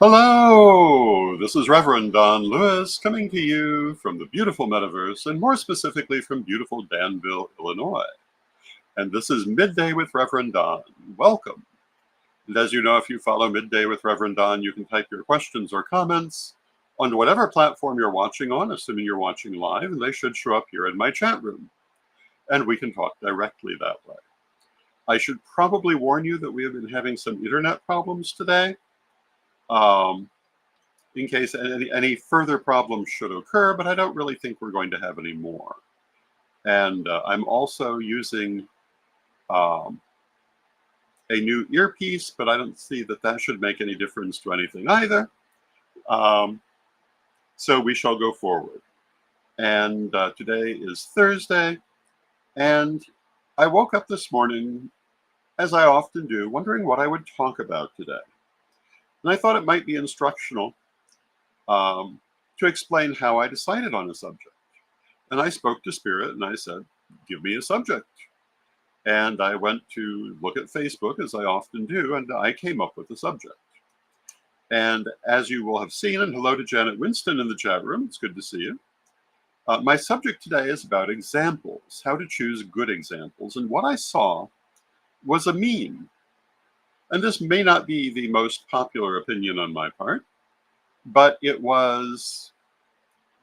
Hello, this is Reverend Don Lewis coming to you from the beautiful metaverse and more specifically from beautiful Danville, Illinois. And this is Midday with Reverend Don. Welcome. And as you know, if you follow Midday with Reverend Don, you can type your questions or comments onto whatever platform you're watching on, assuming you're watching live, and they should show up here in my chat room. And we can talk directly that way. I should probably warn you that we have been having some internet problems today. In case any further problems should occur, but I don't really think we're going to have any more. And I'm also using a new earpiece, but I don't see that that should make any difference to anything either. So we shall go forward. And today is Thursday, and I woke up this morning, as I often do, wondering what I would talk about today. And I thought it might be instructional to explain how I decided on a subject. And I spoke to Spirit and I said, give me a subject. And I went to look at Facebook, as I often do, and I came up with a subject. And as you will have seen, and hello to Janet Winston in the chat room, it's good to see you. My subject today is about examples, how to choose good examples. And what I saw was a meme. And this may not be the most popular opinion on my part, but it was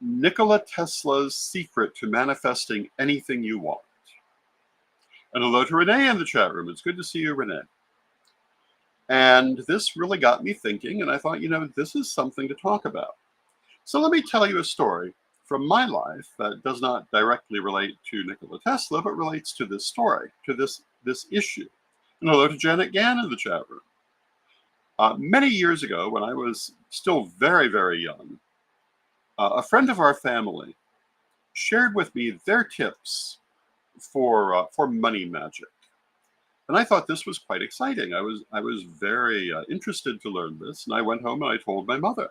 Nikola Tesla's secret to manifesting anything you want. And hello to Renee in the chat room. It's good to see you, Renee. And this really got me thinking, and I thought, this is something to talk about. So let me tell you a story from my life that does not directly relate to Nikola Tesla, but relates to this story, to this issue. And hello to Janet Gann in the chat room. Many years ago, when I was still very, very young, a friend of our family shared with me their tips for money magic. And I thought this was quite exciting. I was very interested to learn this. And I went home and I told my mother.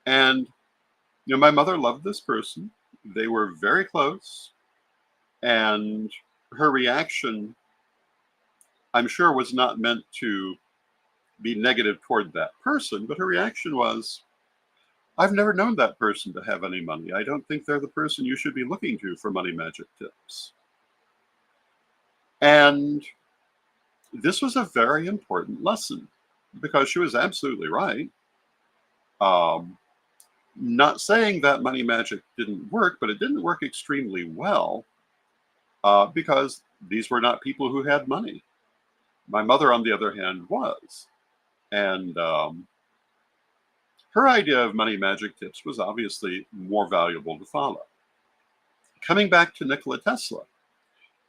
And my mother loved this person. They were very close. And her reaction, I'm sure, was not meant to be negative toward that person, but her reaction was, I've never known that person to have any money. I don't think they're the person you should be looking to for money magic tips. And this was a very important lesson because she was absolutely right. Not saying that money magic didn't work, but it didn't work extremely well because these were not people who had money. My mother, on the other hand, was. And her idea of money magic tips was obviously more valuable to follow. Coming back to Nikola Tesla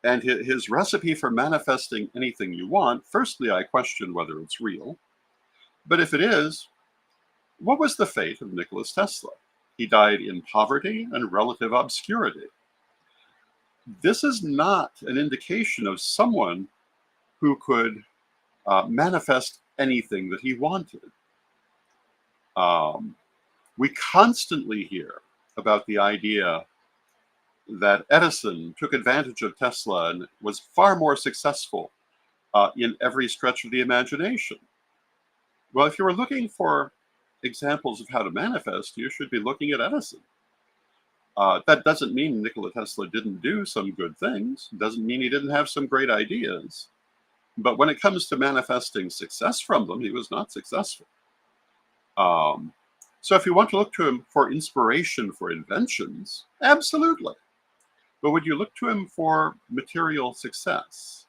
and his recipe for manifesting anything you want, firstly, I question whether it's real. But if it is, what was the fate of Nikola Tesla? He died in poverty and relative obscurity. This is not an indication of someone who could manifest anything that he wanted. We constantly hear about the idea that Edison took advantage of Tesla and was far more successful in every stretch of the imagination. Well, if you were looking for examples of how to manifest, you should be looking at Edison. That doesn't mean Nikola Tesla didn't do some good things. It doesn't mean he didn't have some great ideas. But when it comes to manifesting success from them, he was not successful. So if you want to look to him for inspiration for inventions, absolutely. But would you look to him for material success,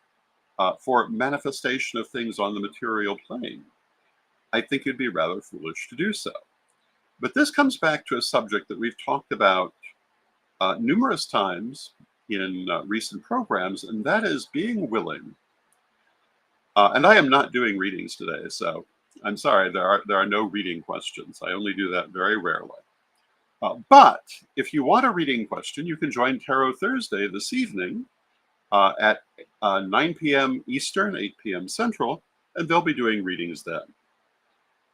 for manifestation of things on the material plane? I think you'd be rather foolish to do so. But this comes back to a subject that we've talked about numerous times in recent programs, and that is being willing. And I am not doing readings today, so I'm sorry, there are no reading questions. I only do that very rarely. But if you want a reading question, you can join Tarot Thursday this evening at 9 p.m. Eastern, 8 p.m. Central, and they'll be doing readings then.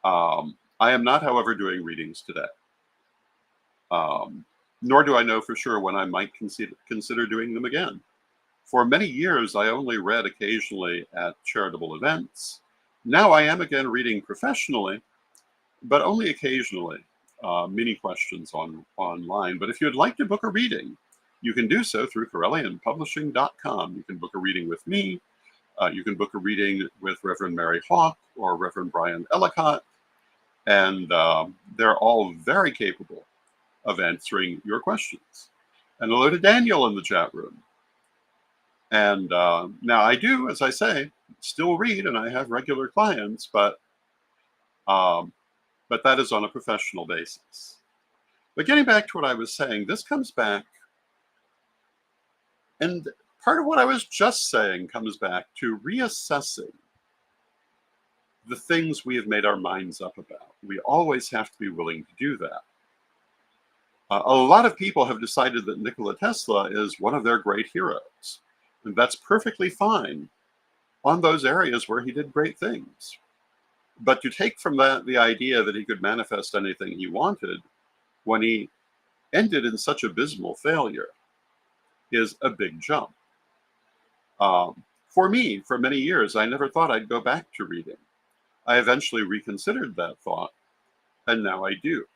I am not, however, doing readings today. Nor do I know for sure when I might consider doing them again. For many years, I only read occasionally at charitable events. Now I am again reading professionally, but only occasionally. Mini questions online. But if you'd like to book a reading, you can do so through CorellianPublishing.com. You can book a reading with me. You can book a reading with Reverend Mary Hawk or Reverend Brian Ellicott, and they're all very capable of answering your questions. And hello to Daniel in the chat room. And now I do, as I say, still read, and I have regular clients, um, but that is on a professional basis. But getting back to what I was saying, this comes back, and part of what I was just saying comes back to reassessing the things we have made our minds up about. We always have to be willing to do that. A lot of people have decided that Nikola Tesla is one of their great heroes, and that's perfectly fine on those areas where he did great things. But to take from that the idea that he could manifest anything he wanted when he ended in such abysmal failure is a big jump. For me, for many years, I never thought I'd go back to reading. I eventually reconsidered that thought, and now I do.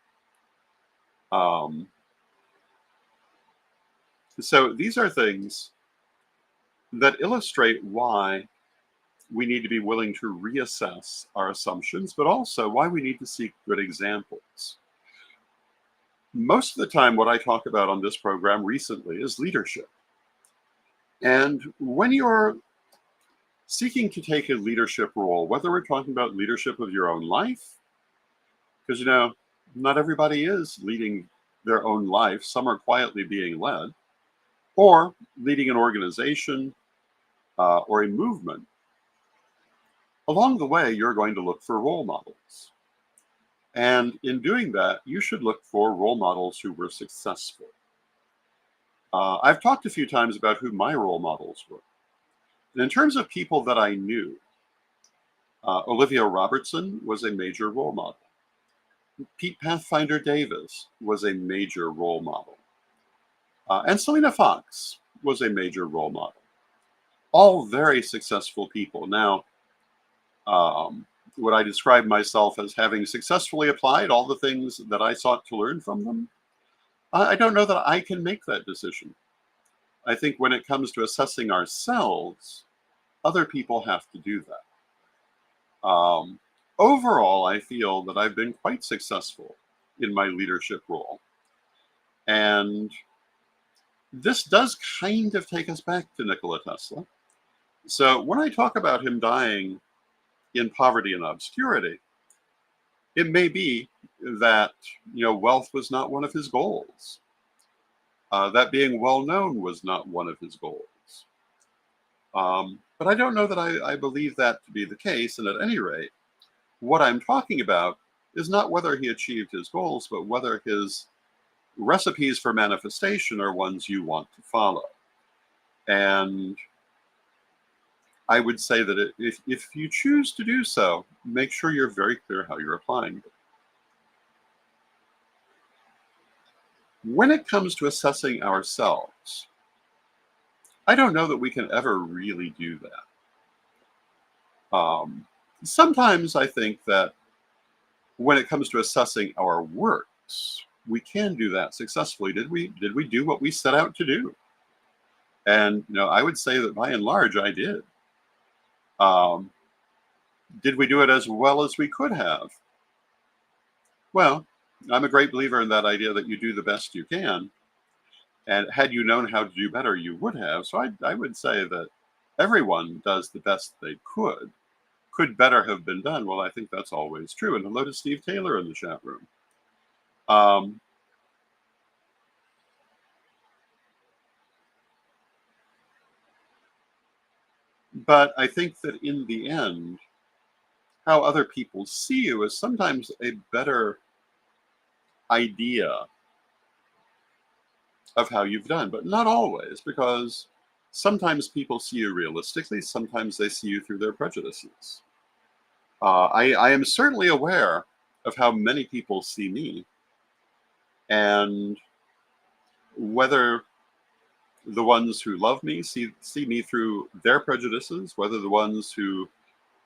So these are things that illustrate why we need to be willing to reassess our assumptions, but also why we need to seek good examples. Most of the time, what I talk about on this program recently is leadership. And when you're seeking to take a leadership role, whether we're talking about leadership of your own life, because, not everybody is leading their own life, some are quietly being led, or leading an organization or a movement, along the way, you're going to look for role models. And in doing that, you should look for role models who were successful. I've talked a few times about who my role models were. And in terms of people that I knew, Olivia Robertson was a major role model. Pete Pathfinder Davis was a major role model. And Selena Fox was a major role model. All very successful people. Now, would I describe myself as having successfully applied all the things that I sought to learn from them? I don't know that I can make that decision. I think when it comes to assessing ourselves, other people have to do that. Overall, I feel that I've been quite successful in my leadership role. And this does kind of take us back to Nikola Tesla. So when I talk about him dying in poverty and obscurity, it may be that wealth was not one of his goals. That being well known was not one of his goals. But I don't know that I believe that to be the case. And at any rate, what I'm talking about is not whether he achieved his goals, but whether his recipes for manifestation are ones you want to follow. And I would say that if you choose to do so, make sure you're very clear how you're applying it. When it comes to assessing ourselves, I don't know that we can ever really do that. Sometimes I think that when it comes to assessing our works, we can do that successfully. Did we do what we set out to do? And I would say that by and large, I did. Did we do it as well as we could have? Well, I'm a great believer in that idea that you do the best you can. And had you known how to do better, you would have. So I would say that everyone does the best they could. Could better have been done? Well, I think that's always true. And hello to Steve Taylor in the chat room. But I think that in the end, how other people see you is sometimes a better idea of how you've done, but not always, because sometimes people see you realistically, sometimes they see you through their prejudices. I am certainly aware of how many people see me, and whether the ones who love me see me through their prejudices, whether the ones who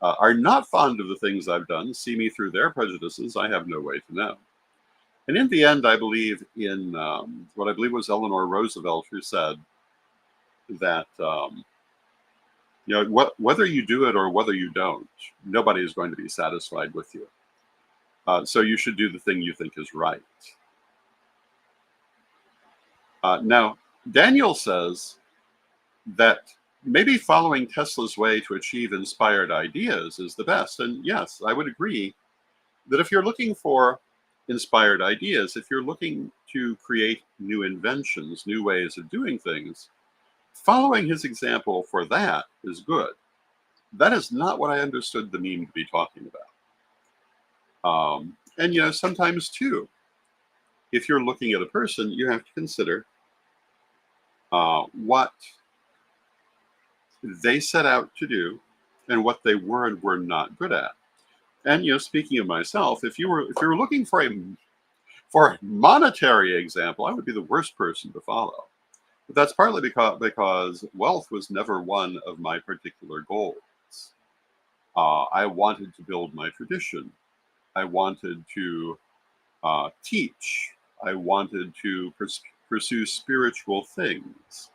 are not fond of the things I've done, see me through their prejudices, I have no way to know. And in the end, I believe in what I believe was Eleanor Roosevelt, who said that whether you do it or whether you don't, nobody is going to be satisfied with you. So you should do the thing you think is right. Now, Daniel says that maybe following Tesla's way to achieve inspired ideas is the best. And yes, I would agree that if you're looking for inspired ideas, if you're looking to create new inventions, new ways of doing things, following his example for that is good. That is not what I understood the meme to be talking about. And sometimes too, if you're looking at a person, you have to consider what they set out to do and what they were and were not good at. And speaking of myself, if you were looking for a monetary example, I would be the worst person to follow. But that's partly because wealth was never one of my particular goals. I wanted to build my tradition. I wanted to teach. I wanted to pursue spiritual things.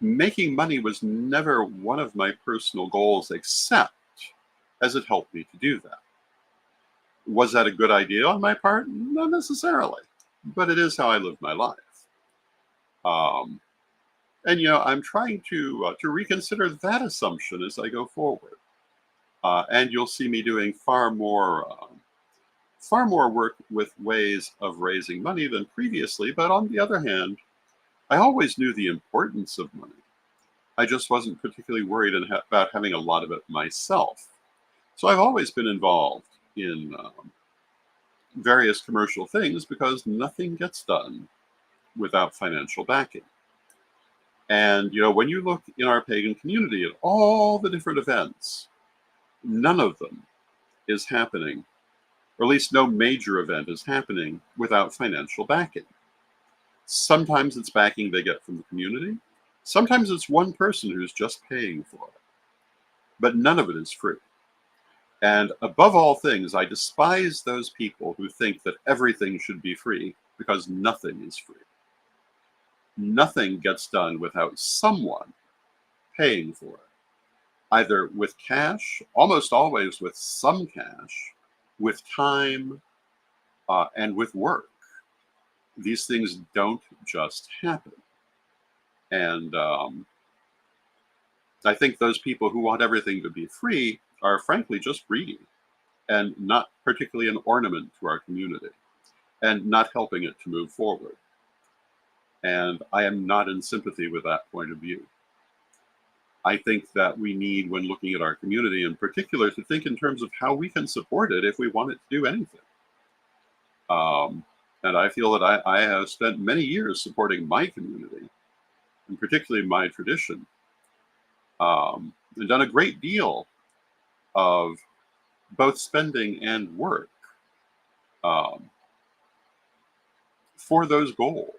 Making money was never one of my personal goals, except as it helped me to do that. Was that a good idea on my part? Not necessarily, but it is how I live my life. And I'm trying to reconsider that assumption as I go forward. And you'll see me doing far more work with ways of raising money than previously. But on the other hand, I always knew the importance of money. I just wasn't particularly worried about having a lot of it myself. So I've always been involved in various commercial things because nothing gets done without financial backing. And when you look in our pagan community at all the different events, none of them is happening, or at least no major event is happening without financial backing. Sometimes it's backing they get from the community. Sometimes it's one person who's just paying for it. But none of it is free. And above all things, I despise those people who think that everything should be free, because nothing is free. Nothing gets done without someone paying for it, either with cash, almost always with some cash, with time, and with work. These things don't just happen. And I think those people who want everything to be free are frankly just greedy and not particularly an ornament to our community and not helping it to move forward. And I am not in sympathy with that point of view. I think that we need, when looking at our community in particular, to think in terms of how we can support it if we want it to do anything. And I feel that I have spent many years supporting my community, and particularly my tradition, and done a great deal of both spending and work for those goals.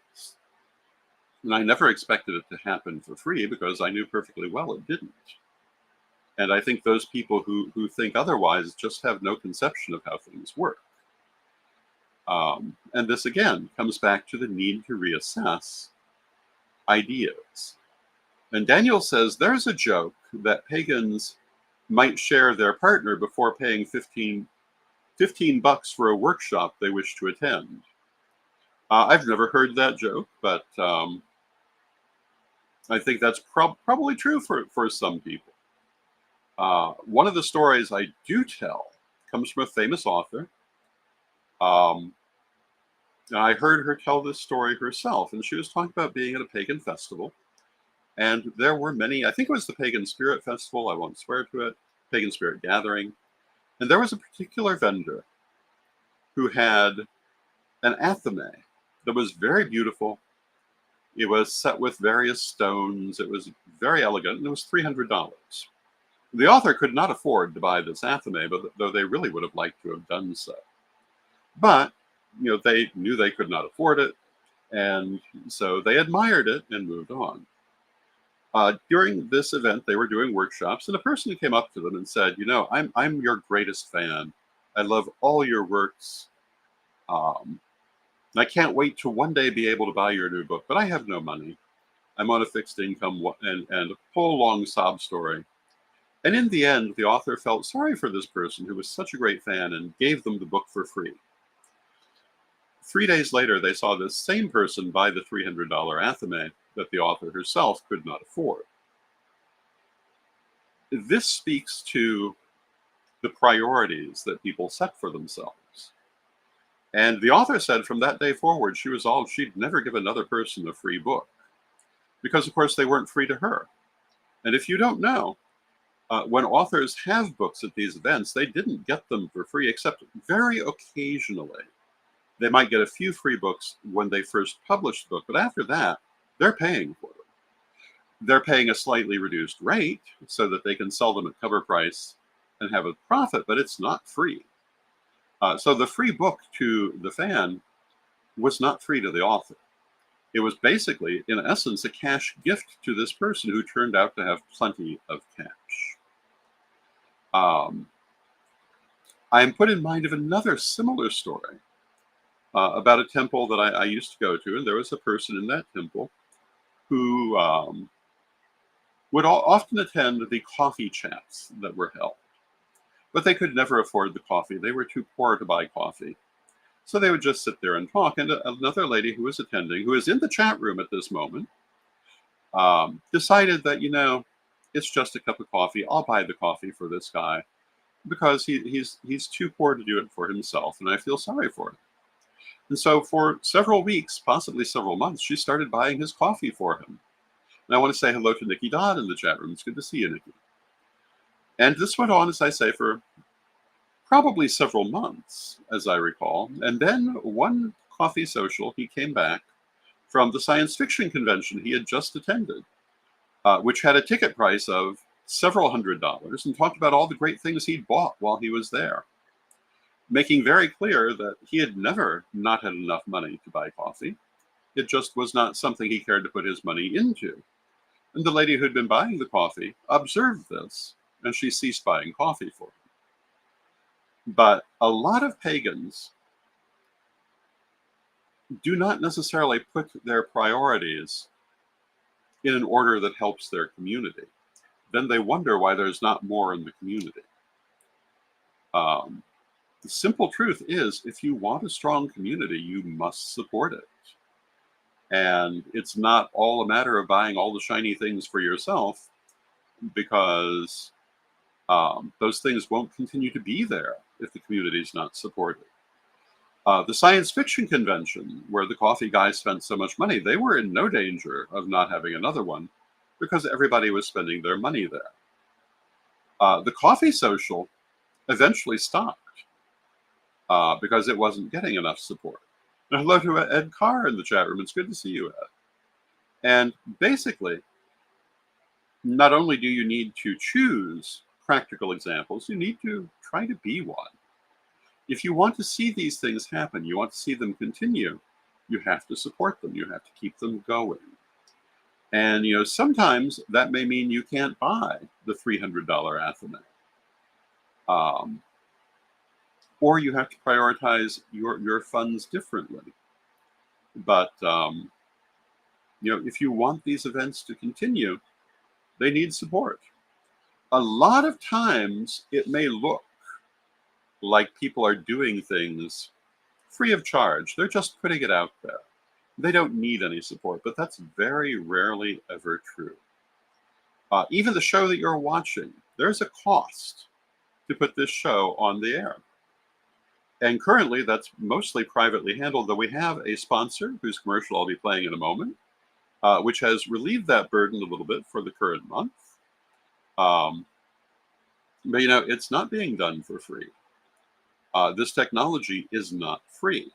And I never expected it to happen for free because I knew perfectly well it didn't. And I think those people who think otherwise just have no conception of how things work. And this again comes back to the need to reassess ideas. And Daniel says there's a joke that pagans might share their partner before paying 15 bucks for a workshop they wish to attend. I've never heard that joke, but I think that's probably true for some people. One of the stories I do tell comes from a famous author. And I heard her tell this story herself, and she was talking about being at a pagan festival. And there were many, I think it was the Pagan Spirit Festival, I won't swear to it, Pagan Spirit Gathering. And there was a particular vendor who had an athame that was very beautiful. It was set with various stones. It was very elegant, and it was $300. The author could not afford to buy this athame, but though they really would have liked to have done so. But they knew they could not afford it, and so they admired it and moved on. During this event, they were doing workshops, and a person came up to them and said, I'm your greatest fan. I love all your works. Um, I can't wait to one day be able to buy your new book, but I have no money. I'm on a fixed income," and a whole long sob story. And in the end, the author felt sorry for this person who was such a great fan and gave them the book for free. 3 days later, they saw this same person buy the $300 athame that the author herself could not afford. This speaks to the priorities that people set for themselves. And the author said from that day forward, she resolved she'd never give another person a free book because, of course, they weren't free to her. And if you don't know, when authors have books at these events, they didn't get them for free, except very occasionally. They might get a few free books when they first publish the book, but after that, they're paying for them. They're paying a slightly reduced rate so that they can sell them at cover price and have a profit, but it's not free. So the free book to the fan was not free to the author. It was basically, in essence, a cash gift to this person who turned out to have plenty of cash. Um, I am put in mind of another similar story about a temple that I used to go to, and there was a person in that temple who would often attend the coffee chats that were held. But they could never afford the coffee. They were too poor to buy coffee. So they would just sit there and talk. And another lady who was attending, who is in the chat room at this moment, decided that, it's just a cup of coffee. I'll buy the coffee for this guy because he's too poor to do it for himself. And I feel sorry for him. And so for several weeks, possibly several months, she started buying his coffee for him. And I want to say hello to Nikki Dodd in the chat room. It's good to see you, Nikki. And this went on, as I say, for probably several months, as I recall. And then one coffee social, he came back from the science fiction convention he had just attended, which had a ticket price of several $100s, and talked about all the great things he'd bought while he was there, making very clear that he had never not had enough money to buy coffee. It just was not something he cared to put his money into. And the lady who'd been buying the coffee observed this, and she ceased buying coffee for him. But a lot of pagans do not necessarily put their priorities in an order that helps their community. Then they wonder why there's not more in the community. The simple truth is, if you want a strong community, you must support it. And it's not all a matter of buying all the shiny things for yourself, because those things won't continue to be there if the community is not supported. The science fiction convention, where the coffee guys spent so much money, they were in no danger of not having another one because everybody was spending their money there. The coffee social eventually stopped because it wasn't getting enough support. And hello to Ed Carr in the chat room. It's good to see you, Ed. And basically, not only do you need to choose practical examples, you need to try to be one. If you want to see these things happen, you want to see them continue, you have to support them. You have to keep them going. And, sometimes that may mean you can't buy the $300 athame. Or you have to prioritize your funds differently. But, if you want these events to continue, they need support. A lot of times it may look like people are doing things free of charge. They're just putting it out there. They don't need any support, but that's very rarely ever true. Even the show that you're watching, there's a cost to put this show on the air. And currently, that's mostly privately handled, though we have a sponsor whose commercial I'll be playing in a moment, which has relieved that burden a little bit for the current month. But, it's not being done for free. This technology is not free.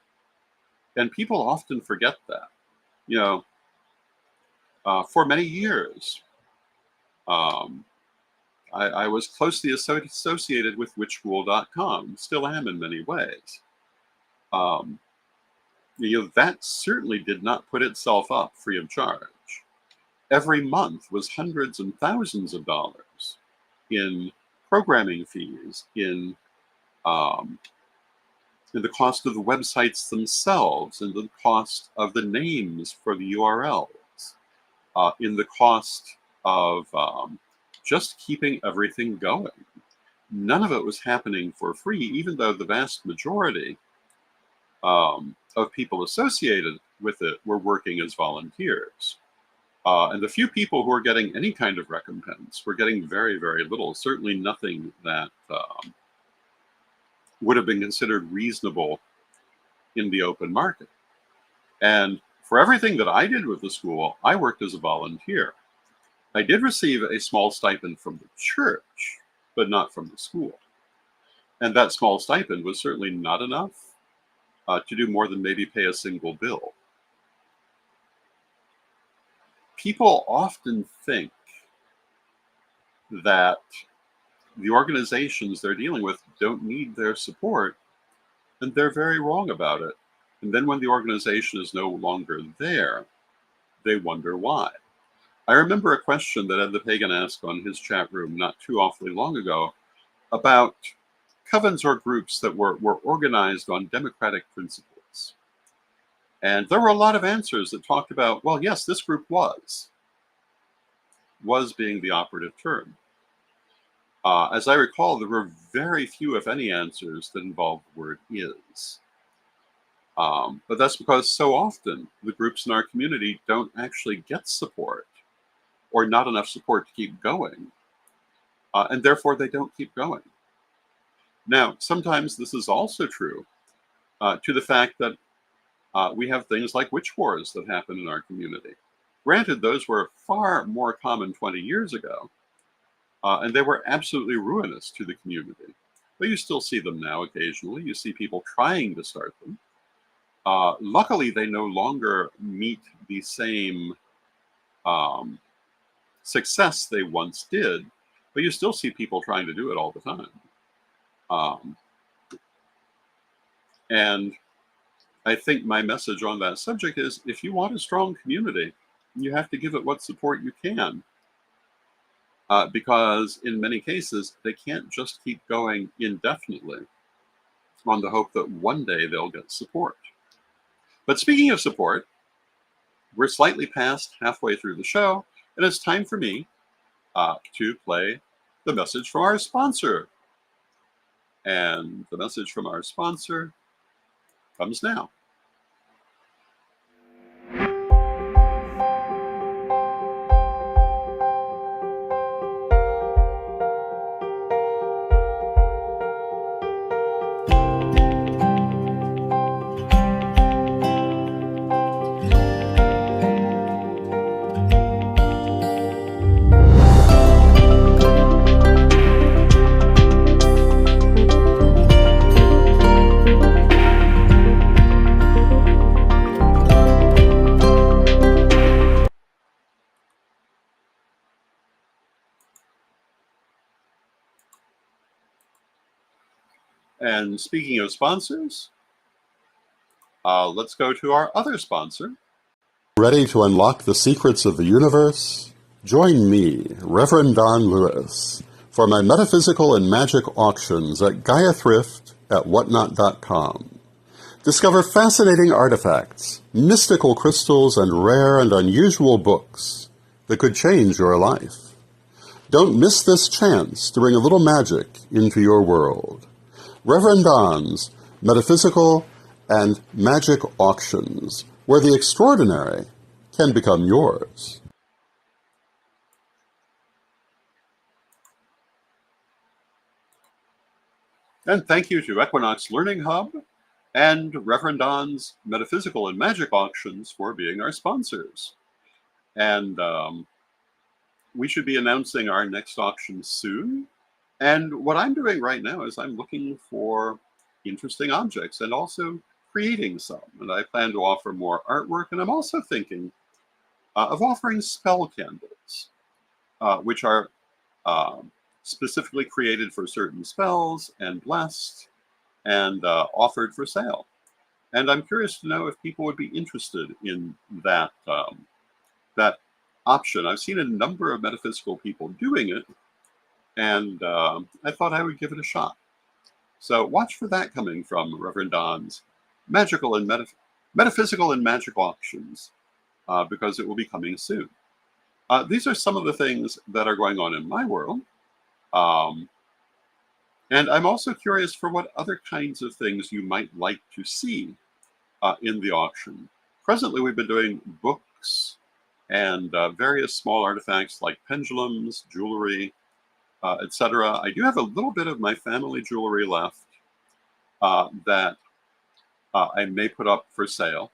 And people often forget that. For many years, I was closely associated with witchschool.com, still am in many ways. That certainly did not put itself up free of charge. every month was hundreds and thousands of dollars in programming fees, um, in the cost of the websites themselves, in the cost of the names for the URLs, in the cost of just keeping everything going. None of it was happening for free, even though the vast majority of people associated with it were working as volunteers. And the few people who were getting any kind of recompense were getting very, very little, certainly nothing that would have been considered reasonable in the open market. And for everything that I did with the school, I worked as a volunteer. I did receive a small stipend from the church, but not from the school. And that small stipend was certainly not enough to do more than maybe pay a single bill. People often think that the organizations they're dealing with don't need their support, and they're very wrong about it. And then when the organization is no longer there, they wonder why. I remember a question that Ed the Pagan asked on his chat room not too awfully long ago about covens or groups that were organized on democratic principles. And there were a lot of answers that talked about, well, yes, this group was being the operative term. As I recall, there were very few, if any, answers that involved the word is. But that's because so often the groups in our community don't actually get support, or not enough support to keep going, and therefore they don't keep going. Now, sometimes this is also true to the fact that we have things like witch wars that happen in our community. Granted, those were far more common 20 years ago, and they were absolutely ruinous to the community. But you still see them now occasionally. You see people trying to start them. Luckily, they no longer meet the same success they once did, but you still see people trying to do it all the time. And I think my message on that subject is, if you want a strong community, you have to give it what support you can. Because in many cases, they can't just keep going indefinitely on the hope that one day they'll get support. But speaking of support, we're slightly past halfway through the show, and it's time for me to play the message from our sponsor. And the message from our sponsor comes now. And speaking of sponsors, let's go to our other sponsor. Ready to unlock the secrets of the universe? Join me, Rev Don Lewis, for my metaphysical and magic auctions at Gaia Thrift at whatnot.com. Discover fascinating artifacts, mystical crystals, and rare and unusual books that could change your life. Don't miss this chance to bring a little magic into your world. Rev Don's Metaphysical and Magic Auctions, where the extraordinary can become yours. And thank you to Equinox Learning Hub and Rev Don's Metaphysical and Magic Auctions for being our sponsors. And we should be announcing our next auction soon. And what I'm doing right now is I'm looking for interesting objects and also creating some. And I plan to offer more artwork. And I'm also thinking of offering spell candles, which are specifically created for certain spells and blessed and offered for sale. And I'm curious to know if people would be interested in that option. I've seen a number of metaphysical people doing it, and I thought I would give it a shot. So watch for that coming from Reverend Don's magical and metaphysical and magic auctions, because it will be coming soon. These are some of the things that are going on in my world. Um, and I'm also curious for what other kinds of things you might like to see in the auction. Presently, we've been doing books and various small artifacts like pendulums, jewelry, etc. I do have a little bit of my family jewelry left that I may put up for sale.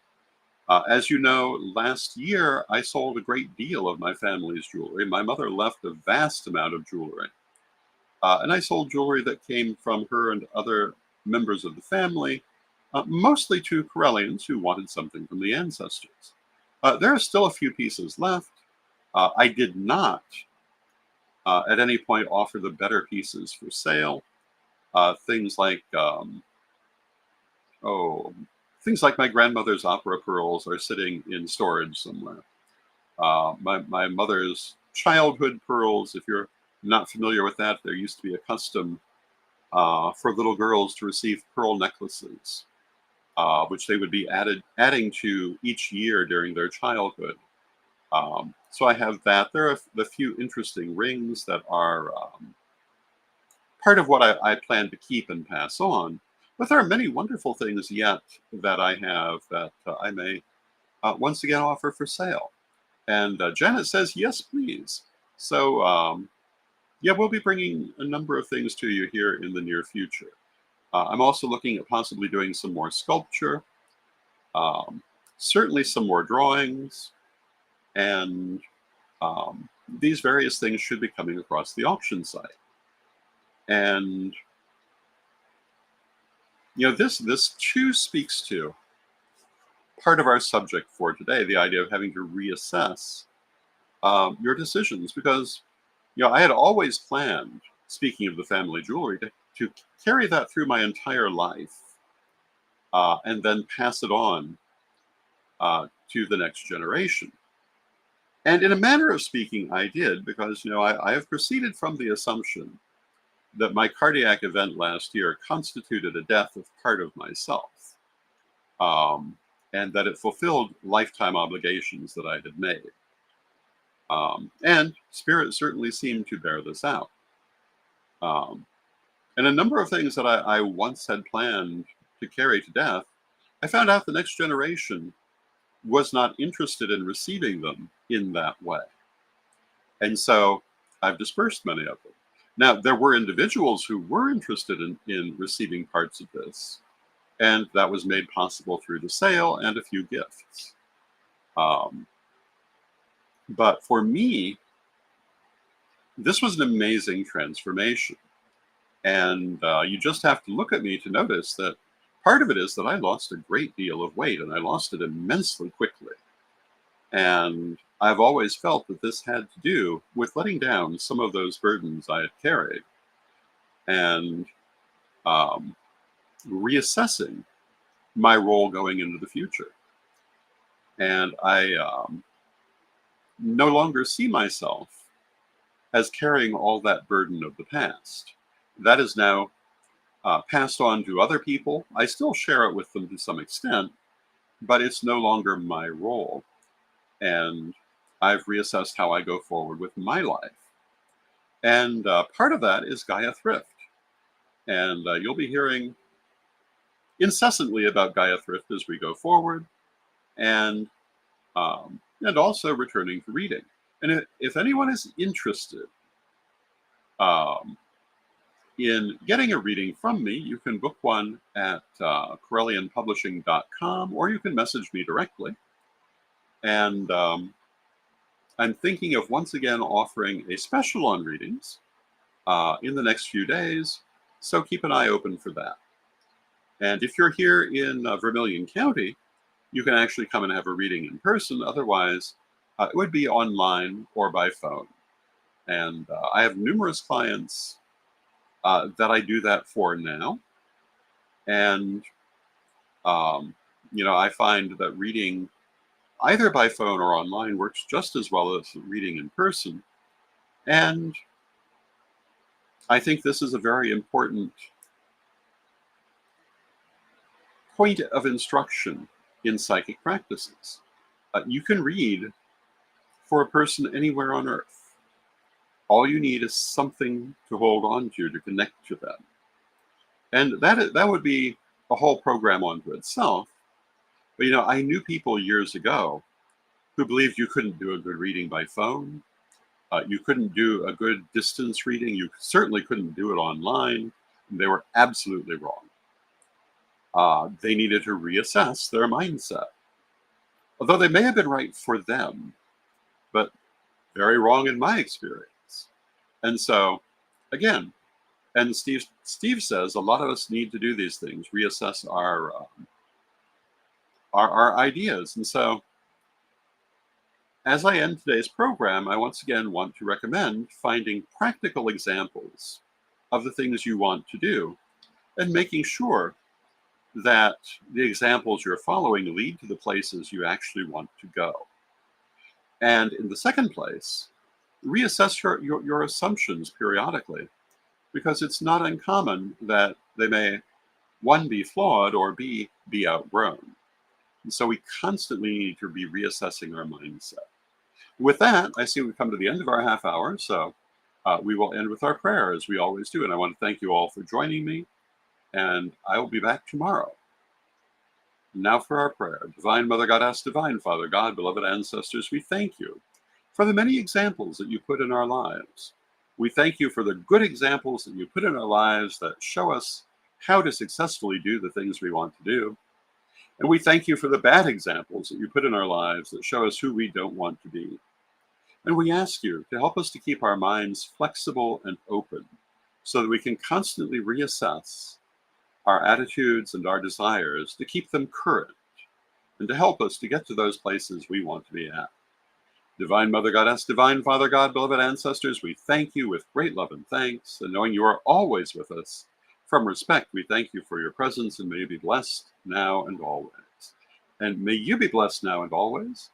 As you know, last year I sold a great deal of my family's jewelry. My mother left a vast amount of jewelry. And I sold jewelry that came from her and other members of the family, mostly to Corellians who wanted something from the ancestors. There are still a few pieces left. I did not at any point offer the better pieces for sale. Things like, oh, things like my grandmother's opera pearls are sitting in storage somewhere. My mother's childhood pearls, if you're not familiar with that, there used to be a custom for little girls to receive pearl necklaces, which they would be adding to each year during their childhood. So I have that. There are a few interesting rings that are part of what I plan to keep and pass on. But there are many wonderful things yet that I have that I may once again offer for sale. And Janet says, yes, please. So, yeah, we'll be bringing a number of things to you here in the near future. I'm also looking at possibly doing some more sculpture, um, certainly some more drawings, and these various things should be coming across the auction site. And this too speaks to part of our subject for today, the idea of having to reassess your decisions, because I had always planned, speaking of the family jewelry, to carry that through my entire life, and then pass it on to the next generation. And in a manner of speaking, I did, because I have proceeded from the assumption that my cardiac event last year constituted a death of part of myself, and that it fulfilled lifetime obligations that I had made. And Spirit certainly seemed to bear this out. Um, and a number of things that I once had planned to carry to death, I found out the next generation was not interested in receiving them in that way. And so I've dispersed many of them. Now, there were individuals who were interested in receiving parts of this, and that was made possible through the sale and a few gifts. But for me, this was an amazing transformation. And you just have to look at me to notice that part of it is that I lost a great deal of weight, and I lost it immensely quickly. And I've always felt that this had to do with letting down some of those burdens I had carried and um, reassessing my role going into the future. And I no longer see myself as carrying all that burden of the past. That is now passed on to other people. I still share it with them to some extent, but it's no longer my role. And I've reassessed how I go forward with my life. And part of that is Gaia Thrift. And you'll be hearing incessantly about Gaia Thrift as we go forward, and also returning to reading. And if anyone is interested in getting a reading from me, you can book one at CorellianPublishing.com, or you can message me directly. And I'm thinking of once again offering a special on readings in the next few days, so keep an eye open for that. And if you're here in Vermilion County, you can actually come and have a reading in person. Otherwise, it would be online or by phone. And I have numerous clients that I do that for now. And, I find that reading either by phone or online, works just as well as reading in person. And I think this is a very important point of instruction in psychic practices. You can read for a person anywhere on earth. All you need is something to hold on to connect to them. And that would be a whole program unto itself. But I knew people years ago who believed you couldn't do a good reading by phone. You couldn't do a good distance reading. You certainly couldn't do it online. They were absolutely wrong. They needed to reassess their mindset. Although they may have been right for them, but very wrong in my experience. And so, again, and Steve says a lot of us need to do these things, reassess our ideas. And so, as I end today's program, I once again want to recommend finding practical examples of the things you want to do and making sure that the examples you're following lead to the places you actually want to go. And in the second place, reassess your assumptions periodically, because it's not uncommon that they may, one, be flawed, or B, be outgrown. And so we constantly need to be reassessing our mindset. With that, I see we've come to the end of our half hour, so we will end with our prayer, as we always do. And I want to thank you all for joining me, and I will be back tomorrow. Now for our prayer. Divine Mother Goddess, Divine Father God, beloved ancestors, we thank you for the many examples that you put in our lives. We thank you for the good examples that you put in our lives that show us how to successfully do the things we want to do. And we thank you for the bad examples that you put in our lives that show us who we don't want to be. And we ask you to help us to keep our minds flexible and open so that we can constantly reassess our attitudes and our desires, to keep them current and to help us to get to those places we want to be at. Divine Mother Goddess, Divine Father God, beloved ancestors, we thank you with great love and thanks, and knowing you are always with us, from respect, we thank you for your presence, and may you be blessed now and always. And may you be blessed now and always.